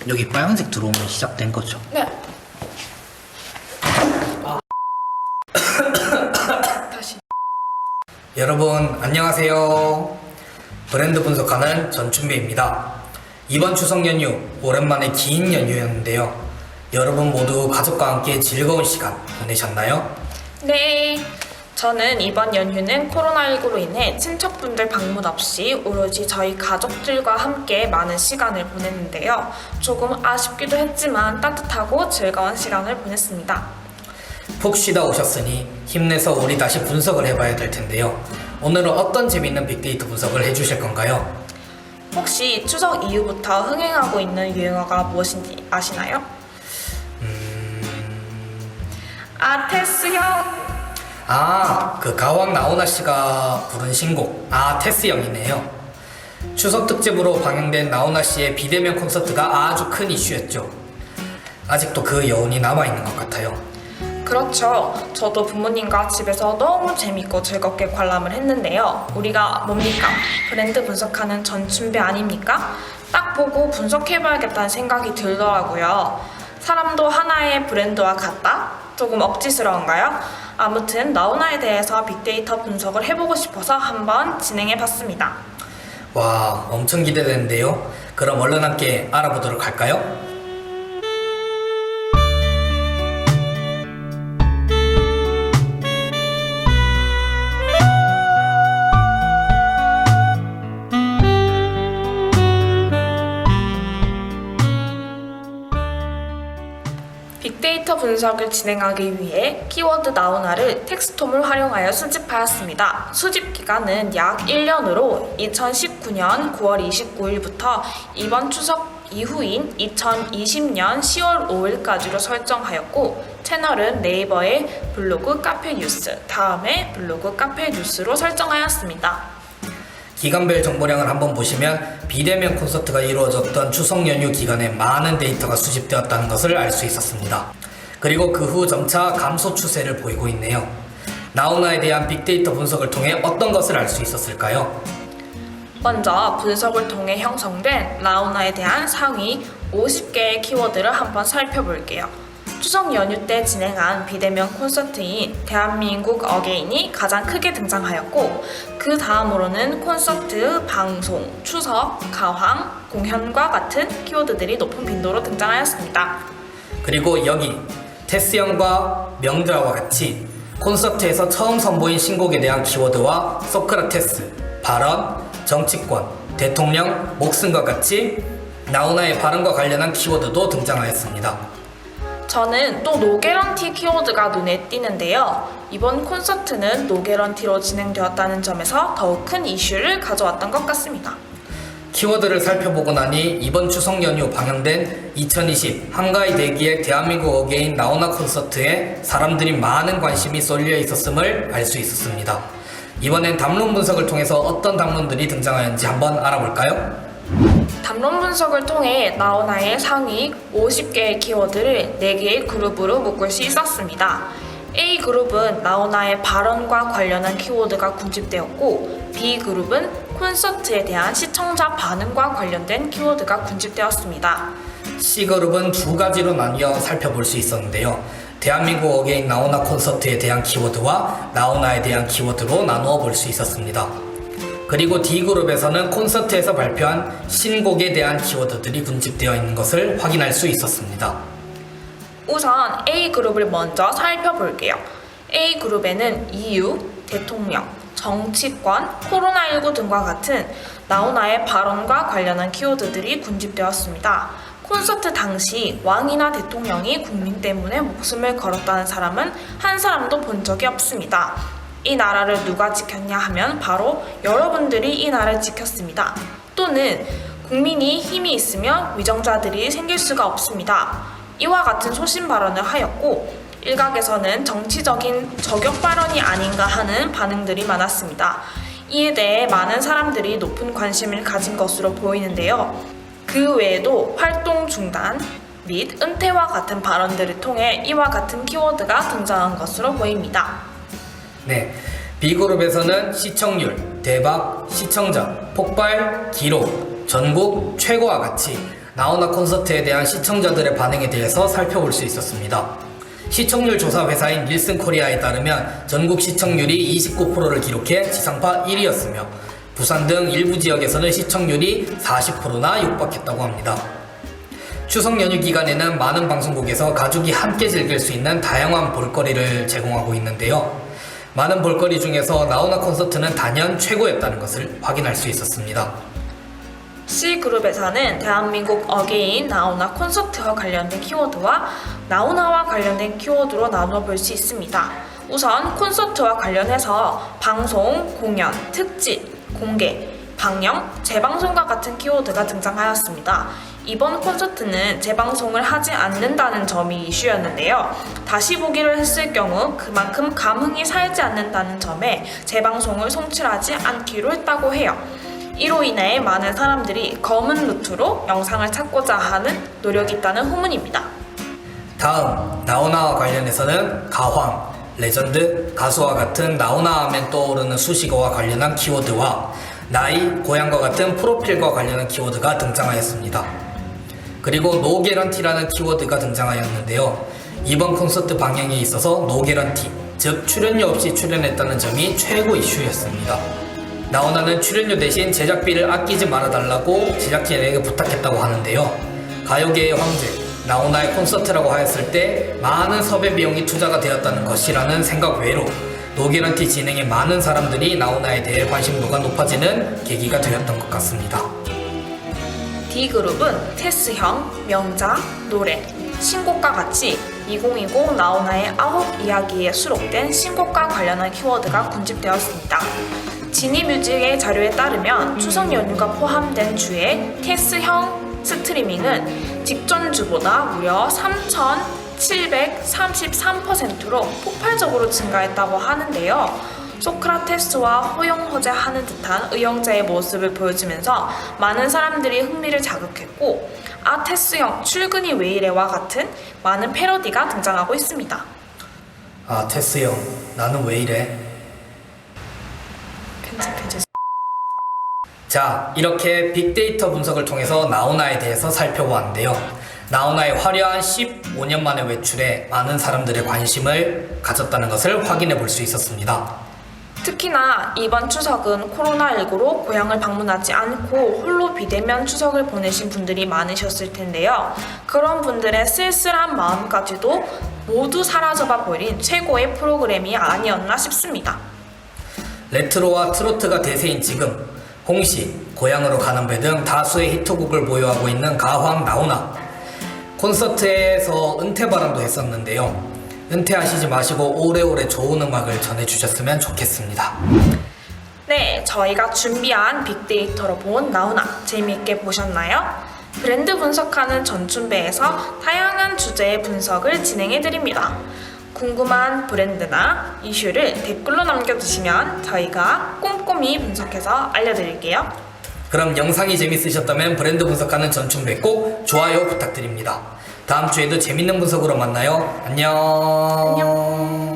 여기 빨간색 들어오면 시작된 거죠. 네. 다시. 여러분 안녕하세요. 브랜드 분석하는 전춘배입니다. 이번 추석 연휴 오랜만에 긴 연휴였는데요. 여러분 모두 가족과 함께 즐거운 시간 보내셨나요? 네. 저는 이번 연휴는 코로나19로 인해 친척분들 방문 없이 오로지 저희 가족들과 함께 많은 시간을 보냈는데요. 조금 아쉽기도 했지만 따뜻하고 즐거운 시간을 보냈습니다. 푹 쉬다 오셨으니 힘내서 우리 다시 분석을 해봐야 될 텐데요. 오늘은 어떤 재미있는 빅데이터 분석을 해주실 건가요? 혹시 추석 이후부터 흥행하고 있는 유행어가 무엇인지 아시나요? 테스형! 그 가왕 나훈아 씨가 부른 신곡 테스형이네요. 추석 특집으로 방영된 나훈아 씨의 비대면 콘서트가 아주 큰 이슈였죠. 아직도 그 여운이 남아있는 것 같아요. 그렇죠. 저도 부모님과 집에서 너무 재밌고 즐겁게 관람을 했는데요. 우리가 뭡니까? 브랜드 분석하는 전춘배 아닙니까? 딱 보고 분석해봐야겠다는 생각이 들더라고요. 사람도 하나의 브랜드와 같다? 조금 억지스러운가요? 아무튼 나훈아에 대해서 빅데이터 분석을 해보고 싶어서 한번 진행해봤습니다. 와, 엄청 기대되는데요. 그럼 얼른 함께 알아보도록 할까요? 빅데이터 분석을 진행하기 위해 키워드 나훈아를 텍스톰을 활용하여 수집하였습니다. 수집 기간은 약 1년으로 2019년 9월 29일부터 이번 추석 이후인 2020년 10월 5일까지로 설정하였고, 채널은 네이버의 블로그 카페 뉴스, 다음에 블로그 카페 뉴스로 설정하였습니다. 기간별 정보량을 한번 보시면 비대면 콘서트가 이루어졌던 추석 연휴 기간에 많은 데이터가 수집되었다는 것을 알 수 있었습니다. 그리고 그 후 점차 감소 추세를 보이고 있네요. 나훈아에 대한 빅데이터 분석을 통해 어떤 것을 알 수 있었을까요? 먼저 분석을 통해 형성된 나훈아에 대한 상위 50개의 키워드를 한번 살펴볼게요. 추석 연휴 때 진행한 비대면 콘서트인 대한민국 어게인이 가장 크게 등장하였고, 그 다음으로는 콘서트, 방송, 추석, 가왕, 공연과 같은 키워드들이 높은 빈도로 등장하였습니다. 그리고 여기 테스형과 명드라와 같이 콘서트에서 처음 선보인 신곡에 대한 키워드와 소크라테스, 발언, 정치권, 대통령, 목숨과 같이 나훈아의 발언과 관련한 키워드도 등장하였습니다. 저는 또 노게런티 키워드가 눈에 띄는데요. 이번 콘서트는 노게런티로 진행되었다는 점에서 더욱 큰 이슈를 가져왔던 것 같습니다. 키워드를 살펴보고 나니 이번 추석 연휴 방영된 2020 한가위 대기의 대한민국 어게인 나훈아 콘서트에 사람들이 많은 관심이 쏠려 있었음을 알 수 있었습니다. 이번엔 담론 분석을 통해서 어떤 담론들이 등장하였는지 한번 알아볼까요? 담론 분석을 통해 나훈아의 상위 50개의 키워드를 4개의 그룹으로 묶을 수 있었습니다. A그룹은 나훈아의 발언과 관련한 키워드가 군집되었고, B그룹은 콘서트에 대한 시청자 반응과 관련된 키워드가 군집되었습니다. C그룹은 두 가지로 나뉘어 살펴볼 수 있었는데요. 대한민국 어게인 나훈아 콘서트에 대한 키워드와 나훈아에 대한 키워드로 나누어 볼 수 있었습니다. 그리고 D그룹에서는 콘서트에서 발표한 신곡에 대한 키워드들이 군집되어 있는 것을 확인할 수 있었습니다. 우선 A그룹을 먼저 살펴볼게요. A그룹에는 이유, 대통령, 정치권, 코로나19 등과 같은 나훈아의 발언과 관련한 키워드들이 군집되었습니다. 콘서트 당시 왕이나 대통령이 국민 때문에 목숨을 걸었다는 사람은 한 사람도 본 적이 없습니다. 이 나라를 누가 지켰냐 하면 바로 여러분들이 이 나라를 지켰습니다. 또는 국민이 힘이 있으면 위정자들이 생길 수가 없습니다. 이와 같은 소신 발언을 하였고, 일각에서는 정치적인 저격 발언이 아닌가 하는 반응들이 많았습니다. 이에 대해 많은 사람들이 높은 관심을 가진 것으로 보이는데요. 그 외에도 활동 중단 및 은퇴와 같은 발언들을 통해 이와 같은 키워드가 등장한 것으로 보입니다. 네, B그룹에서는 시청률, 대박, 시청자, 폭발, 기록, 전국 최고와 같이 나오나 콘서트에 대한 시청자들의 반응에 대해서 살펴볼 수 있었습니다. 시청률 조사 회사인 닐슨 코리아에 따르면 전국 시청률이 29%를 기록해 지상파 1위였으며 부산 등 일부 지역에서는 시청률이 40%나 육박했다고 합니다. 추석 연휴 기간에는 많은 방송국에서 가족이 함께 즐길 수 있는 다양한 볼거리를 제공하고 있는데요. 많은 볼거리 중에서 나오나 콘서트는 단연 최고였다는 것을 확인할 수 있었습니다. C그룹에서는 대한민국 어게인 나오나 콘서트와 관련된 키워드와 나오나와 관련된 키워드로 나눠 볼 수 있습니다. 우선 콘서트와 관련해서 방송, 공연, 특집, 공개, 방영, 재방송과 같은 키워드가 등장하였습니다. 이번 콘서트는 재방송을 하지 않는다는 점이 이슈였는데요. 다시 보기를 했을 경우 그만큼 감흥이 살지 않는다는 점에 재방송을 송출하지 않기로 했다고 해요. 이로 인해 많은 사람들이 검은 루트로 영상을 찾고자 하는 노력이 있다는 후문입니다. 다음, 나오나와 관련해서는 가황, 레전드, 가수와 같은 나오나 하면 떠오르는 수식어와 관련한 키워드와 나이, 고향과 같은 프로필과 관련한 키워드가 등장하였습니다. 그리고 노 개런티라는 키워드가 등장하였는데요. 이번 콘서트 방영에 있어서 노 개런티, 즉 출연료 없이 출연했다는 점이 최고 이슈였습니다. 나오나는 출연료 대신 제작비를 아끼지 말아달라고 제작진에게 부탁했다고 하는데요. 가요계의 황제, 나오나의 콘서트라고 하였을 때 많은 섭외 비용이 투자가 되었다는 것이라는 생각 외로 노개런티 진행에 많은 사람들이 나오나에 대해 관심도가 높아지는 계기가 되었던 것 같습니다. D그룹은 테스형, 명작, 노래, 신곡과 같이 2020 나오나의 9 이야기에 수록된 신곡과 관련한 키워드가 군집되었습니다. 지니뮤직의 자료에 따르면 추석 연휴가 포함된 주에 테스형 스트리밍은 직전 주보다 무려 3,733%로 폭발적으로 증가했다고 하는데요. 소크라테스와 허용허재 하는 듯한 의형제의 모습을 보여주면서 많은 사람들이 흥미를 자극했고 아 테스형 출근이 왜 이래와 같은 많은 패러디가 등장하고 있습니다. 아 테스 형, 나는 왜 이래? 편집해주세요. 자, 이렇게 빅데이터 분석을 통해서 나오나에 대해서 살펴보았는데요. 나오나의 화려한 15년 만의 외출에 많은 사람들의 관심을 가졌다는 것을 확인해 볼 수 있었습니다. 특히나 이번 추석은 코로나19로 고향을 방문하지 않고 홀로 비대면 추석을 보내신 분들이 많으셨을 텐데요. 그런 분들의 쓸쓸한 마음까지도 모두 사라져봐 버린 최고의 프로그램이 아니었나 싶습니다. 레트로와 트로트가 대세인 지금 홍시, 고향으로 가는 배 등 다수의 히트곡을 보유하고 있는 가황 나오나 콘서트에서 은퇴 발언도 했었는데요. 은퇴하시지 마시고 오래오래 좋은 음악을 전해주셨으면 좋겠습니다. 네, 저희가 준비한 빅데이터로 본 나오나 재미있게 보셨나요? 브랜드 분석하는 전춘배에서 다양한 주제의 분석을 진행해드립니다. 궁금한 브랜드나 이슈를 댓글로 남겨주시면 저희가 꼼꼼히 분석해서 알려드릴게요. 그럼 영상이 재밌으셨다면 브랜드 분석하는 전춘배 꼭 좋아요 부탁드립니다. 다음 주에도 재밌는 분석으로 만나요. 안녕.